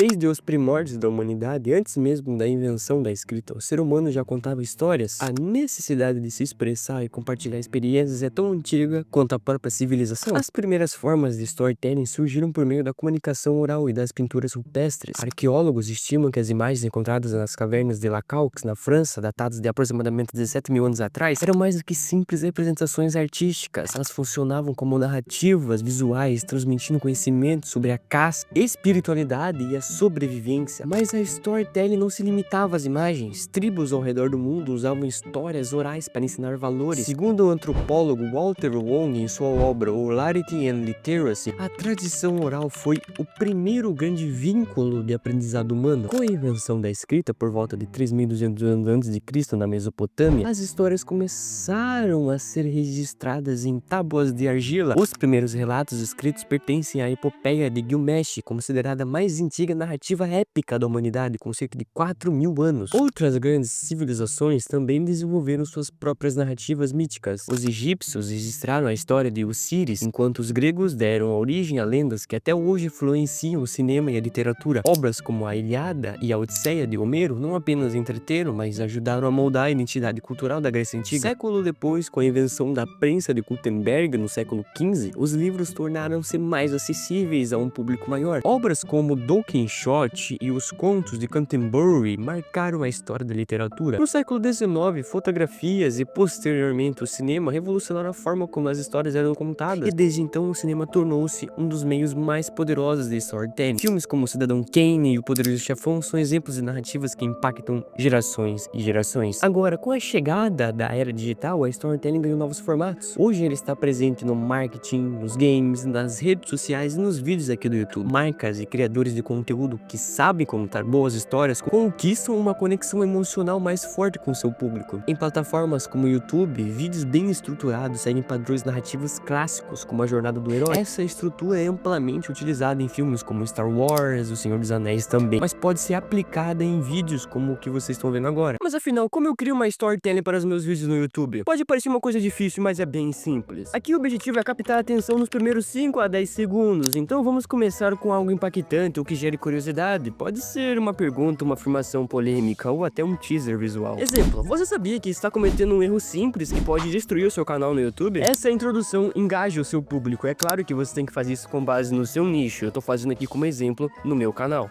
Desde os primórdios da humanidade, antes mesmo da invenção da escrita, o ser humano já contava histórias. A necessidade de se expressar e compartilhar experiências é tão antiga quanto a própria civilização. As primeiras formas de storytelling surgiram por meio da comunicação oral e das pinturas rupestres. Arqueólogos estimam que as imagens encontradas nas cavernas de Lacaux, na França, datadas de aproximadamente 17 mil anos atrás, eram mais do que simples representações artísticas. Elas funcionavam como narrativas visuais, transmitindo conhecimento sobre a caça, espiritualidade e a sobrevivência. Mas a storytelling não se limitava às imagens. Tribos ao redor do mundo usavam histórias orais para ensinar valores. Segundo o antropólogo Walter Wong, em sua obra Orality and Literacy, a tradição oral foi o primeiro grande vínculo de aprendizado humano. Com a invenção da escrita por volta de 3.200 anos a.C. na Mesopotâmia, as histórias começaram a ser registradas em tábuas de argila. Os primeiros relatos escritos pertencem à epopeia de Gilgamesh, considerada a mais antiga narrativa épica da humanidade, com cerca de 4.000 anos. Outras grandes civilizações também desenvolveram suas próprias narrativas míticas. Os egípcios registraram a história de Osíris, enquanto os gregos deram origem a lendas que até hoje influenciam o cinema e a literatura. Obras como a Ilíada e a Odisseia de Homero não apenas entreteram, mas ajudaram a moldar a identidade cultural da Grécia Antiga. Século depois, com a invenção da prensa de Gutenberg no século XV, os livros tornaram-se mais acessíveis a um público maior. Obras como Don Quixote e os Contos de Canterbury marcaram a história da literatura. No século XIX, fotografias e posteriormente o cinema revolucionaram a forma como as histórias eram contadas, e desde então o cinema tornou-se um dos meios mais poderosos de storytelling. Filmes como Cidadão Kane e O Poderoso Chefão são exemplos de narrativas que impactam gerações e gerações. Agora, com a chegada da era digital, a storytelling ganhou novos formatos. Hoje ele está presente no marketing, nos games, nas redes sociais e nos vídeos aqui do YouTube. Marcas e criadores de conteúdo que sabem contar boas histórias conquistam uma conexão emocional mais forte com seu público. Em plataformas como o YouTube, vídeos bem estruturados seguem padrões narrativos clássicos, como a jornada do herói. Essa estrutura é amplamente utilizada em filmes como Star Wars, O Senhor dos Anéis também, mas pode ser aplicada em vídeos como o que vocês estão vendo agora. Mas afinal, como eu crio uma storytelling para os meus vídeos no YouTube? Pode parecer uma coisa difícil, mas é bem simples. Aqui o objetivo é captar a atenção nos primeiros 5 a 10 segundos, então vamos começar com algo impactante ou que gere curiosidade. Pode ser uma pergunta, uma afirmação polêmica ou até um teaser visual. Exemplo, você sabia que está cometendo um erro simples que pode destruir o seu canal no YouTube? Essa introdução engaja o seu público. É claro que você tem que fazer isso com base no seu nicho. Eu tô fazendo aqui como exemplo no meu canal.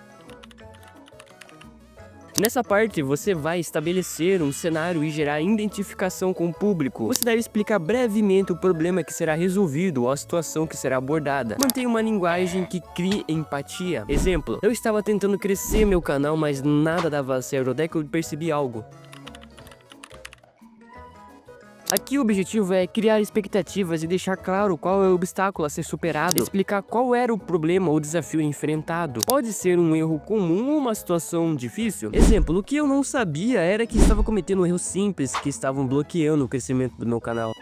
Nessa parte, você vai estabelecer um cenário e gerar identificação com o público. Você deve explicar brevemente o problema que será resolvido ou a situação que será abordada. Mantenha uma linguagem que crie empatia. Exemplo, eu estava tentando crescer meu canal, mas nada dava certo, até que eu percebi algo. Aqui o objetivo é criar expectativas e deixar claro qual é o obstáculo a ser superado, explicar qual era o problema ou desafio enfrentado. Pode ser um erro comum ou uma situação difícil. Exemplo, o que eu não sabia era que estava cometendo um erro simples que estavam bloqueando o crescimento do meu canal.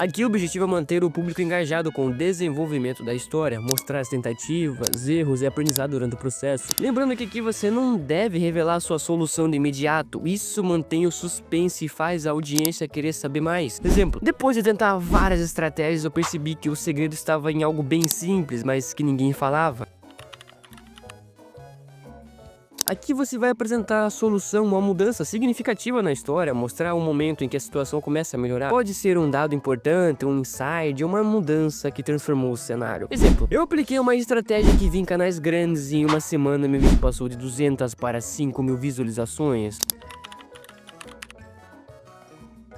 Aqui o objetivo é manter o público engajado com o desenvolvimento da história, mostrar as tentativas, erros e aprendizado durante o processo. Lembrando que aqui você não deve revelar sua solução de imediato, isso mantém o suspense e faz a audiência querer saber mais. Exemplo, depois de tentar várias estratégias eu percebi que o segredo estava em algo bem simples, mas que ninguém falava. Aqui você vai apresentar a solução, uma mudança significativa na história, mostrar um momento em que a situação começa a melhorar. Pode ser um dado importante, um insight, uma mudança que transformou o cenário. Exemplo, eu apliquei uma estratégia que vi em canais grandes e em uma semana meu vídeo passou de 200 para 5.000 visualizações.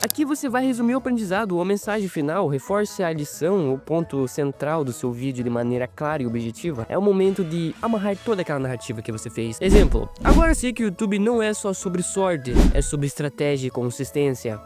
Aqui você vai resumir o aprendizado ou a mensagem final, reforce a lição, o ponto central do seu vídeo de maneira clara e objetiva. É o momento de amarrar toda aquela narrativa que você fez. Exemplo, agora eu sei que o YouTube não é só sobre sorte, é sobre estratégia e consistência.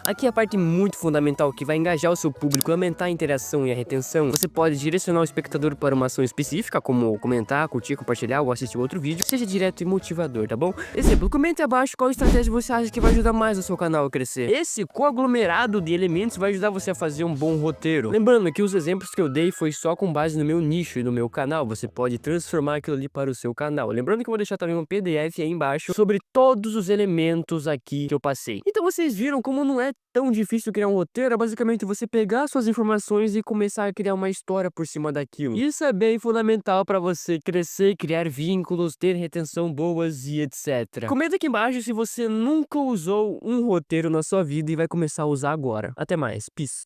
Aqui é a parte muito fundamental que vai engajar o seu público, aumentar a interação e a retenção. Você pode direcionar o espectador para uma ação específica, como comentar, curtir, compartilhar ou assistir outro vídeo. Seja direto e motivador, tá bom? Exemplo, comente abaixo qual estratégia você acha que vai ajudar mais o seu canal a crescer. Esse conglomerado de elementos vai ajudar você a fazer um bom roteiro. Lembrando que os exemplos que eu dei foi só com base no meu nicho e no meu canal. Você pode transformar aquilo ali para o seu canal. Lembrando que eu vou deixar também um PDF aí embaixo sobre todos os elementos aqui que eu passei. Então vocês viram como não é tão difícil criar um roteiro, é basicamente você pegar suas informações e começar a criar uma história por cima daquilo. Isso é bem fundamental para você crescer, criar vínculos, ter retenção boas e etc. Comenta aqui embaixo se você nunca usou um roteiro na sua vida e vai começar a usar agora. Até mais, peace.